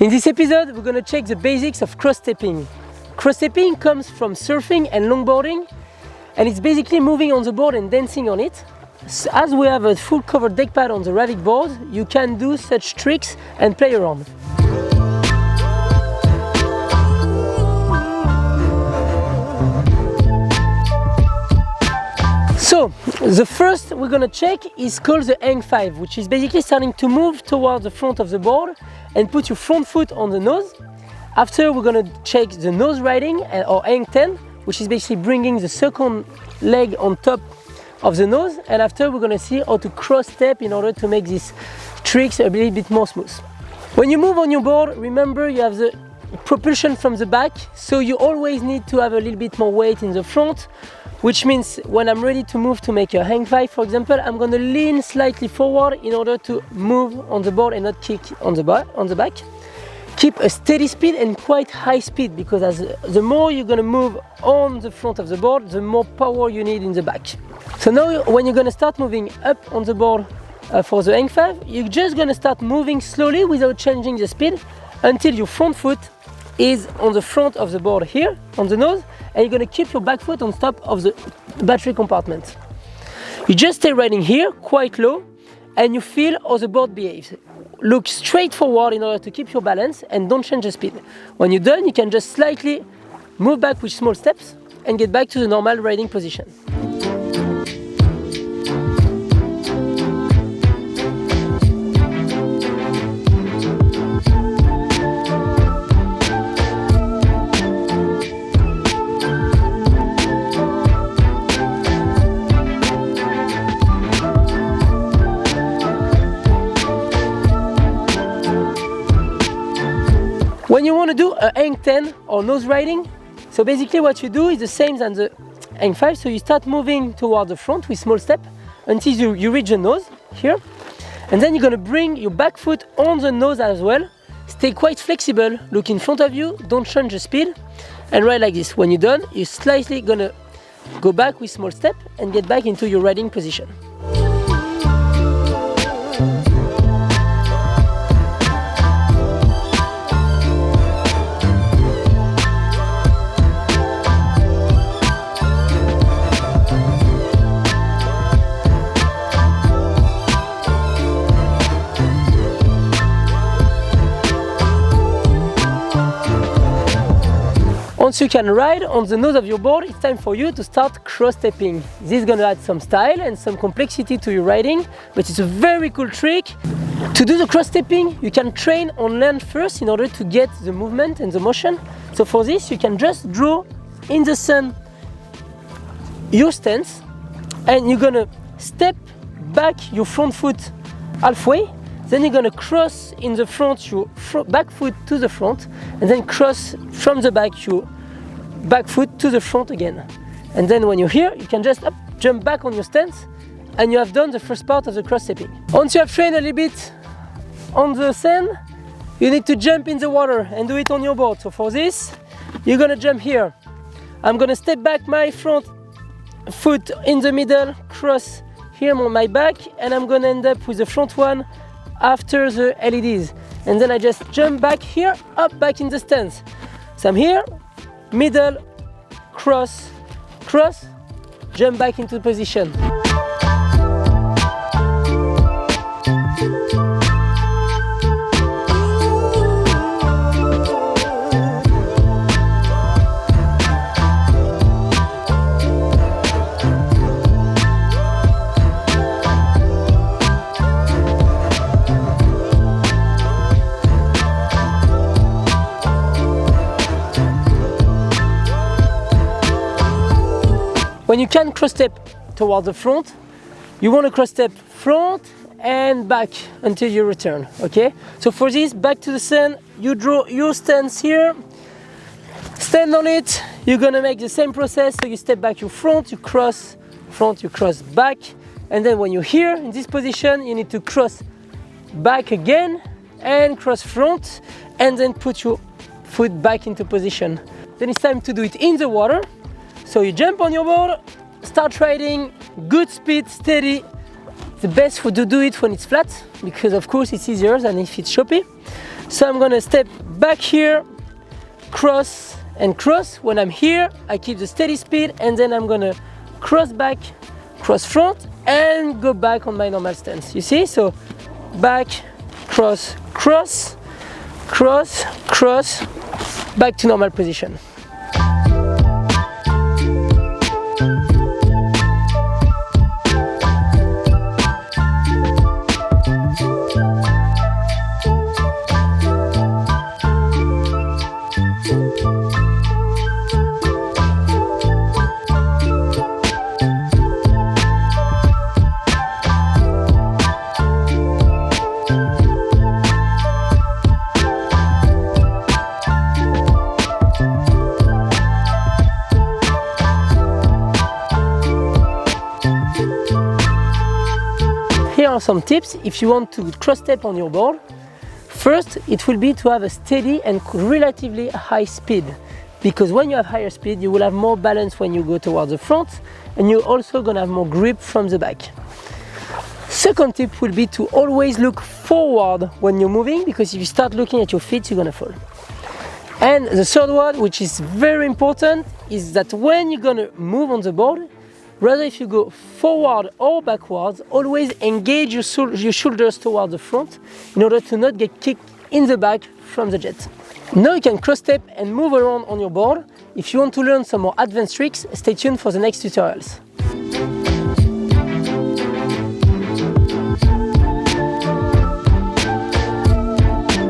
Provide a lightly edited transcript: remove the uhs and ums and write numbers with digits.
In this episode, we're gonna check the basics of cross-stepping. Cross-stepping comes from surfing and longboarding, and it's basically moving on the board and dancing on it. As we have a full covered deck pad on the Rävik board, you can do such tricks and play around. So, the first we're gonna check is called the hang 5, which is basically starting to move towards the front of the board and put your front foot on the nose. After, we're gonna check the nose riding or hang 10, which is basically bringing the second leg on top of the nose. And after, we're gonna see how to cross step in order to make these tricks a little bit more smooth. When you move on your board, remember you have the propulsion from the back, so you always need to have a little bit more weight in the front, which means when I'm ready to move to make a hang 5, for example, I'm gonna lean slightly forward in order to move on the board and not kick on the back. Keep a steady speed and quite high speed, because the more you're gonna move on the front of the board, the more power you need in the back. So now when you're gonna start moving up on the board for the hang 5, you're just gonna start moving slowly without changing the speed until your front foot is on the front of the board here, on the nose, and you're gonna keep your back foot on top of the battery compartment. You just stay riding here, quite low, and you feel how the board behaves. Look straight forward in order to keep your balance and don't change the speed. When you're done, you can just slightly move back with small steps and get back to the normal riding position. When you want to do a hang 10 or nose riding, so basically what you do is the same as the hang 5. So you start moving toward the front with small step until you reach the nose here, and then you're going to bring your back foot on the nose as well. Stay quite flexible, look in front of you, don't change the speed, and ride like this. When you're done, you're slightly going to go back with small step and get back into your riding position. Once you can ride on the nose of your board, it's time for you to start cross-stepping. This is gonna add some style and some complexity to your riding, but it's a very cool trick. To do the cross-stepping, you can train on land first in order to get the movement and the motion. So for this, you can just draw in the sand your stance, and you're gonna step back your front foot halfway. Then you're gonna cross in the front your back foot to the front, and then cross from the back your back foot to the front again. And then when you're here, you can just jump back on your stance, and you have done the first part of the cross-stepping. Once you have trained a little bit on the sand, you need to jump in the water and do it on your board. So for this, you're gonna jump here. I'm gonna step back my front foot in the middle, cross here on my back, and I'm gonna end up with the front one after the LEDs, and then I just jump back here, back in the stance. So I'm here, middle, cross, cross, jump back into position. When you can cross-step towards the front, you want to cross-step front and back until you return, okay? So for this, back to the sand, you draw your stance here, stand on it, you're gonna make the same process, so you step back your front, you cross back, and then when you're here in this position, you need to cross back again and cross front, and then put your foot back into position. Then it's time to do it in the water. So you jump on your board, start riding, good speed, steady. The best to do it when it's flat, because of course it's easier than if it's choppy. So I'm gonna step back here, cross and cross. When I'm here, I keep the steady speed, and then I'm gonna cross back, cross front, and go back on my normal stance. You see? So back, cross, cross, cross, cross, back to normal position. Here are some tips if you want to cross step on your board. First, it will be to have a steady and relatively high speed, because when you have higher speed, you will have more balance when you go towards the front, and you're also gonna have more grip from the back. Second tip will be to always look forward when you're moving, because if you start looking at your feet, you're gonna fall. And the third one, which is very important, is that when you're gonna move on the board, rather if you go forward or backwards, always engage your shoulders towards the front in order to not get kicked in the back from the jet. Now you can cross step and move around on your board. If you want to learn some more advanced tricks, stay tuned for the next tutorials.